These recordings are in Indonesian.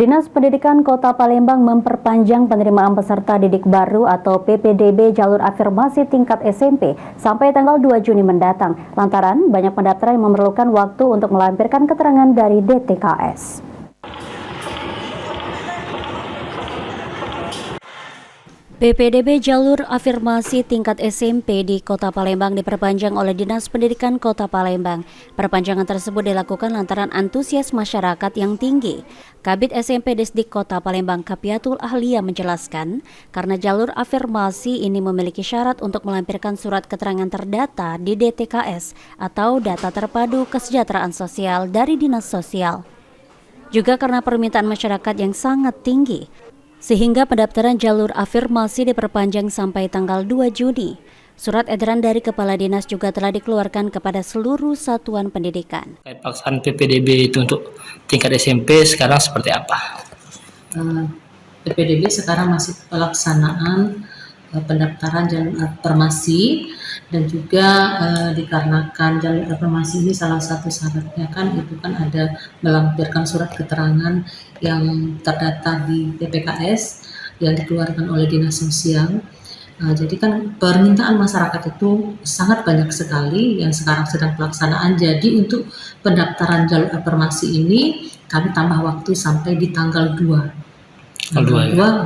Dinas Pendidikan Kota Palembang memperpanjang penerimaan peserta didik baru atau PPDB jalur afirmasi tingkat SMP sampai tanggal 2 Juni mendatang, lantaran banyak pendaftar yang memerlukan waktu untuk melampirkan keterangan dari DTKS. PPDB jalur afirmasi tingkat SMP di Kota Palembang diperpanjang oleh Dinas Pendidikan Kota Palembang. Perpanjangan tersebut dilakukan lantaran antusias masyarakat yang tinggi. Kabid SMP Disdik Kota Palembang Capiatul Ahlia menjelaskan, karena jalur afirmasi ini memiliki syarat untuk melampirkan surat keterangan terdata di DTKS atau Data Terpadu Kesejahteraan Sosial dari Dinas Sosial. Juga karena permintaan masyarakat yang sangat tinggi, sehingga pendaftaran jalur afirmasi diperpanjang sampai tanggal 2 Juni. Surat edaran dari Kepala Dinas juga telah dikeluarkan kepada seluruh satuan pendidikan. Pelaksanaan PPDB itu untuk tingkat SMP sekarang seperti apa? PPDB sekarang masih pelaksanaan pendaftaran jalur afirmasi, dan juga dikarenakan jalur afirmasi ini salah satu syaratnya kan ada melampirkan surat keterangan yang terdata di DPKS yang dikeluarkan oleh Dinas Sosial. Jadi kan permintaan masyarakat itu sangat banyak sekali yang sekarang sedang pelaksanaan. Jadi untuk pendaftaran jalur afirmasi ini kami tambah waktu sampai di tanggal 2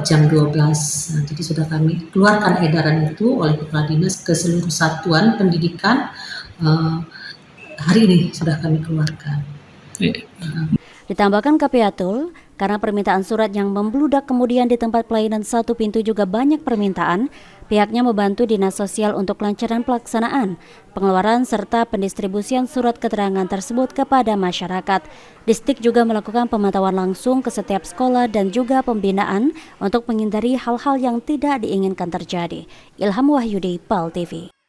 jam 12. Jadi sudah kami keluarkan edaran itu oleh Kepala Dinas ke seluruh satuan pendidikan. Hari ini sudah kami keluarkan. Ditambahkan Capiatul, karena permintaan surat yang membludak kemudian di tempat pelayanan satu pintu juga banyak permintaan, pihaknya membantu Dinas Sosial untuk kelancaran pelaksanaan, pengeluaran serta pendistribusian surat keterangan tersebut kepada masyarakat. Distrik juga melakukan pemantauan langsung ke setiap sekolah dan juga pembinaan untuk menghindari hal-hal yang tidak diinginkan terjadi. Ilham Wahyudi, PAL TV.